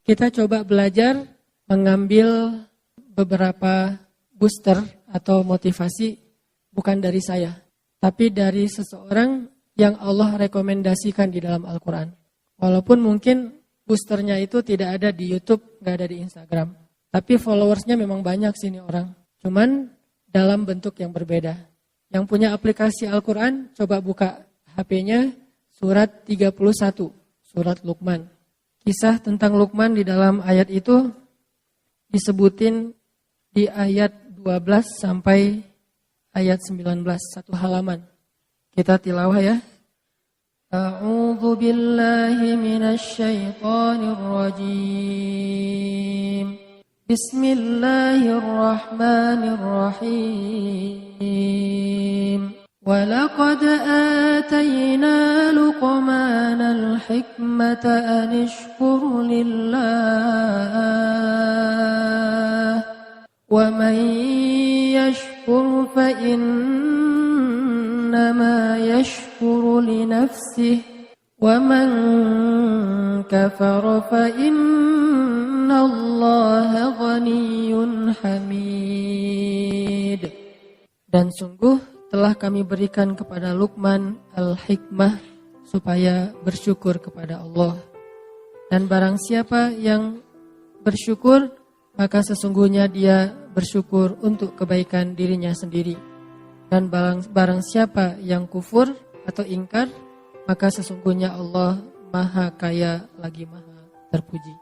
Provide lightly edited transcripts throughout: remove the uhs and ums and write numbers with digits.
kita coba belajar mengambil beberapa booster atau motivasi bukan dari saya, tapi dari seseorang yang Allah rekomendasikan di dalam Al-Quran. Walaupun mungkin boosternya itu tidak ada di YouTube, nggak ada di Instagram. Tapi followersnya memang banyak sini orang. Cuman dalam bentuk yang berbeda. Yang punya aplikasi Al-Quran, coba buka HP-nya surat 31, surat Luqman. Kisah tentang Luqman di dalam ayat itu disebutin di ayat 12 sampai ayat 19, satu halaman. Kita tilawah ya. A'udzu billahi minasy syaithanir rajim. Bismillahirrahmanirrahim. Wa laqad atayna Luqmanal hikmata an ishkur lillah wa man yashkur fa innama yashkuru li nafsihi wa man kafara fa innallaha ghaniyyun hamid. Dan sungguh telah kami berikan kepada Luqman al-hikmah supaya bersyukur kepada Allah. Dan barang siapa yang bersyukur, maka sesungguhnya dia bersyukur untuk kebaikan dirinya sendiri. Dan barang siapa yang kufur atau ingkar, maka sesungguhnya Allah maha kaya lagi maha terpuji.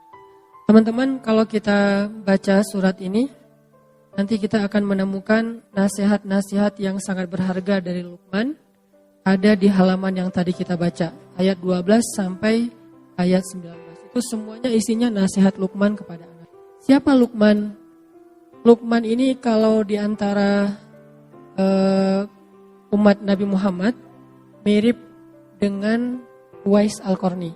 Teman-teman, kalau kita baca surat ini, nanti kita akan menemukan nasihat-nasihat yang sangat berharga dari Luqman. Ada di halaman yang tadi kita baca, ayat 12 sampai ayat 19. Itu semuanya isinya nasihat Luqman kepada anak. Siapa Luqman? Luqman ini kalau di antara umat Nabi Muhammad mirip dengan Uwais Al-Qarni.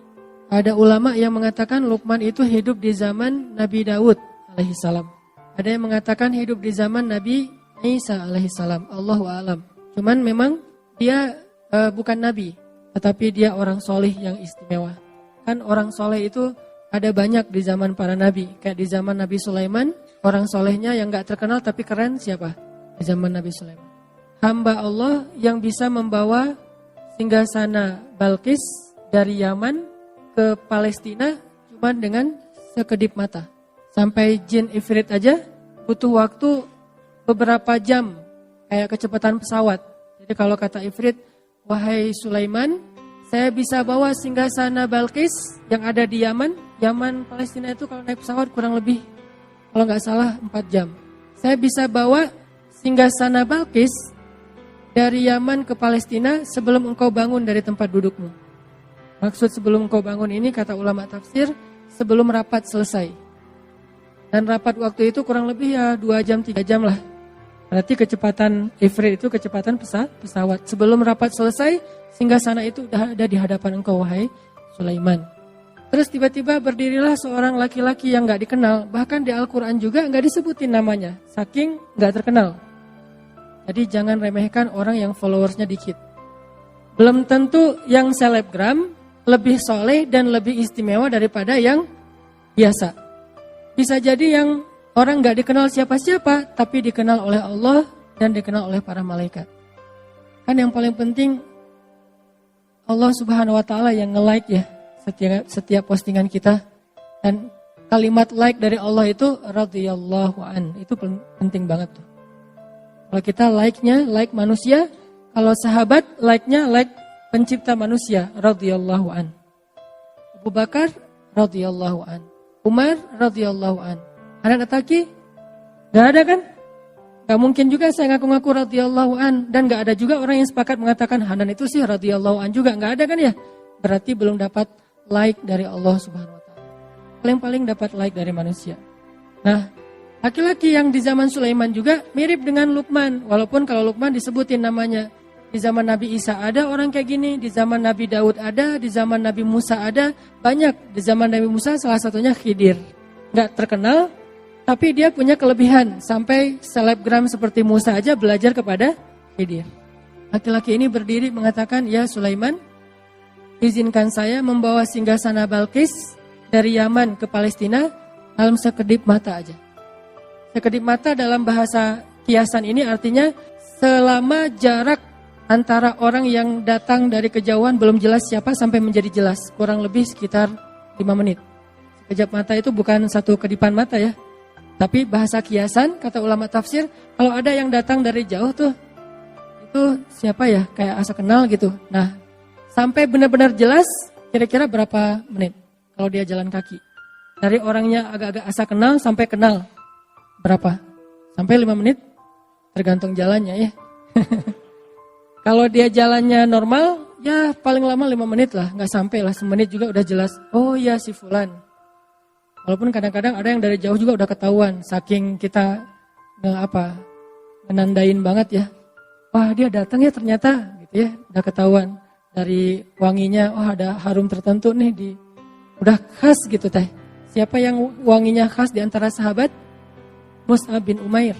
Ada ulama yang mengatakan Luqman itu hidup di zaman Nabi Daud alaihissalam. Ada yang mengatakan hidup di zaman Nabi Isa alaihissalam. Allahu a'lam. Cuman memang dia bukan nabi, tetapi dia orang soleh yang istimewa. Kan orang soleh itu ada banyak di zaman para nabi. Kayak di zaman Nabi Sulaiman, orang solehnya yang gak terkenal tapi keren siapa? Di zaman Nabi Sulaiman. Hamba Allah yang bisa membawa singgasana Balqis dari Yaman ke Palestina cuma dengan sekedip mata. Sampai jin Ifrit aja butuh waktu beberapa jam, kayak kecepatan pesawat. Jadi kalau kata Ifrit, wahai Sulaiman, saya bisa bawa singgasana Balqis yang ada di Yaman. Yaman Palestina itu kalau naik pesawat kurang lebih, kalau nggak salah 4 jam. Saya bisa bawa singgasana Balqis dari Yaman ke Palestina sebelum engkau bangun dari tempat dudukmu. Maksud sebelum engkau bangun ini kata ulama tafsir, sebelum rapat selesai. Dan rapat waktu itu kurang lebih ya 2 jam 3 jam lah. Berarti kecepatan Ifrit itu kecepatan pesawat. Sebelum rapat selesai, singgasana itu sudah ada di hadapan engkau wahai Sulaiman. Terus tiba-tiba berdirilah seorang laki-laki yang gak dikenal. Bahkan di Al-Quran juga gak disebutin namanya. Saking gak terkenal. Jadi jangan remehkan orang yang followersnya dikit. Belum tentu yang selebgram lebih soleh dan lebih istimewa daripada yang biasa. Bisa jadi yang orang gak dikenal siapa-siapa, tapi dikenal oleh Allah dan dikenal oleh para malaikat. Kan yang paling penting Allah Subhanahu wa Ta'ala yang nge-like ya setiap postingan kita. Dan kalimat like dari Allah itu radhiyallahu an. Itu penting banget tuh. Kalau kita like-nya like manusia, kalau sahabat like-nya like pencipta manusia radhiyallahu an. Abu Bakar radhiyallahu an. Umar radhiyallahu an. Anak Ataki? Gak ada kan? Gak mungkin juga saya ngaku-ngaku radhiyallahu an. Dan gak ada juga orang yang sepakat mengatakan Hanan itu sih radhiyallahu an juga. Gak ada kan ya? Berarti belum dapat like dari Allah Subhanahu wa Ta'ala. Paling-paling dapat like dari manusia. Nah, laki-laki yang di zaman Sulaiman juga mirip dengan Luqman. Walaupun kalau Luqman disebutin namanya. Di zaman Nabi Isa ada orang kayak gini. Di zaman Nabi Daud ada. Di zaman Nabi Musa ada. Banyak. Di zaman Nabi Musa salah satunya Khidir. Gak terkenal. Tapi dia punya kelebihan. Sampai selebgram seperti Musa aja belajar kepada Khidir. Laki-laki ini berdiri mengatakan, ya Sulaiman, izinkan saya membawa singgasana Balqis dari Yaman ke Palestina dalam sekedip mata aja. Sekedip mata dalam bahasa kiasan ini artinya selama jarak antara orang yang datang dari kejauhan belum jelas siapa sampai menjadi jelas. Kurang lebih sekitar 5 menit. Sekejap mata itu bukan satu kedipan mata ya. Tapi bahasa kiasan, kata ulama tafsir, kalau ada yang datang dari jauh tuh, itu siapa ya, kayak asa kenal gitu. Nah, sampai benar-benar jelas, kira-kira berapa menit kalau dia jalan kaki. Dari orangnya agak-agak asa kenal sampai kenal, berapa? Sampai 5 menit, tergantung jalannya ya. Kalau dia jalannya normal, ya paling lama 5 menit lah, nggak sampai lah, semenit juga udah jelas. Oh ya si fulan. Walaupun kadang-kadang ada yang dari jauh juga udah ketahuan, saking kita menandain banget ya. Wah dia datang ya ternyata, gitu ya, udah ketahuan dari wanginya. Wah ada harum tertentu nih udah khas gitu teh. Siapa yang wanginya khas di antara sahabat? Mus'ab bin Umair.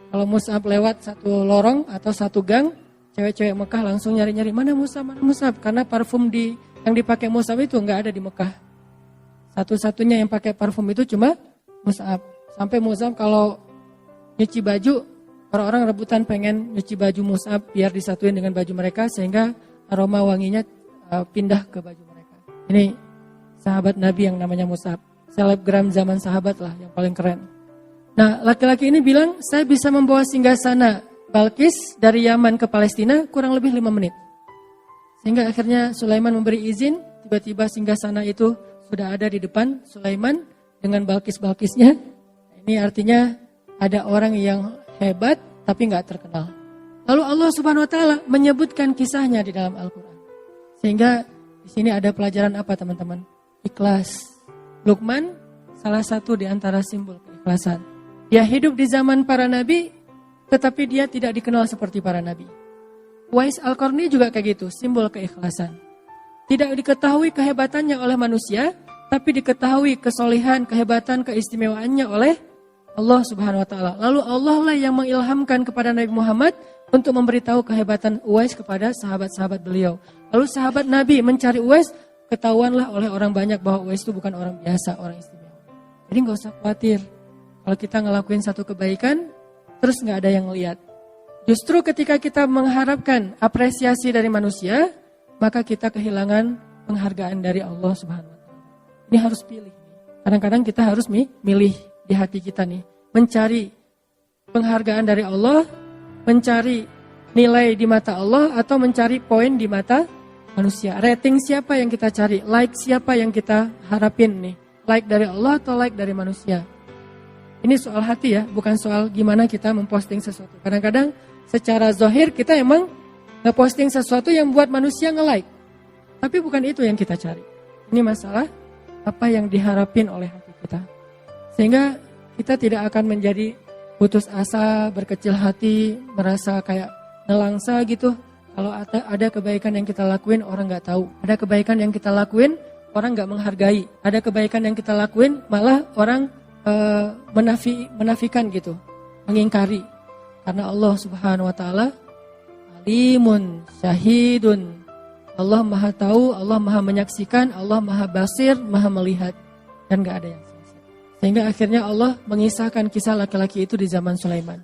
Kalau Mus'ab lewat satu lorong atau satu gang, cewek-cewek Mekah langsung nyari-nyari mana Mus'ab, karena parfum yang dipakai Mus'ab itu nggak ada di Mekah. Satu-satunya yang pakai parfum itu cuma Mus'ab. Sampai Mus'ab kalau nyuci baju, orang-orang rebutan pengen nyuci baju Mus'ab biar disatuin dengan baju mereka sehingga aroma wanginya pindah ke baju mereka. Ini sahabat Nabi yang namanya Mus'ab. Selebgram zaman sahabat lah yang paling keren. Nah, laki-laki ini bilang, saya bisa membawa singgasana Balkis dari Yaman ke Palestina kurang lebih 5 menit. Sehingga akhirnya Sulaiman memberi izin, tiba-tiba singgasana itu sudah ada di depan Sulaiman dengan Balkis-Balkisnya. Ini artinya ada orang yang hebat tapi nggak terkenal. Lalu Allah Subhanahu Wa Taala menyebutkan kisahnya di dalam Al-Quran. Sehingga di sini ada pelajaran apa teman-teman? Ikhlas. Luqman salah satu di antara simbol keikhlasan. Dia hidup di zaman para nabi, tetapi dia tidak dikenal seperti para nabi. Uwais Al-Qarni juga kayak gitu, simbol keikhlasan. Tidak diketahui kehebatannya oleh manusia, tapi diketahui kesolehan, kehebatan, keistimewaannya oleh Allah Subhanahu Wa Taala. Lalu Allah lah yang mengilhamkan kepada Nabi Muhammad untuk memberitahu kehebatan Uwais kepada sahabat-sahabat beliau. Lalu sahabat Nabi mencari Uwais, ketahuanlah oleh orang banyak bahwa Uwais itu bukan orang biasa, orang istimewa. Jadi nggak usah khawatir kalau kita ngelakuin satu kebaikan, terus nggak ada yang lihat. Justru ketika kita mengharapkan apresiasi dari manusia, maka kita kehilangan penghargaan dari Allah Subhanahu Wa Taala. Ini harus pilih. Kadang-kadang kita harus milih di hati kita nih, mencari penghargaan dari Allah, mencari nilai di mata Allah, atau mencari poin di mata manusia. Rating siapa yang kita cari, like siapa yang kita harapin nih, like dari Allah atau like dari manusia. Ini soal hati ya, bukan soal gimana kita memposting sesuatu. Kadang-kadang secara zahir kita emang ngeposting sesuatu yang buat manusia nge-like. Tapi bukan itu yang kita cari. Ini masalah apa yang diharapin oleh hati kita. Sehingga kita tidak akan menjadi putus asa, berkecil hati, merasa kayak nelangsa gitu. Kalau ada kebaikan yang kita lakuin, orang gak tahu. Ada kebaikan yang kita lakuin, orang gak menghargai. Ada kebaikan yang kita lakuin, malah orang menafikan gitu. Mengingkari. Karena Allah Subhanahu Wa Taala alimun, syahidun. Allah maha tahu, Allah maha menyaksikan, Allah maha basir, maha melihat. Dan gak ada yang selesai. Sehingga akhirnya Allah mengisahkan kisah laki-laki itu di zaman Sulaiman.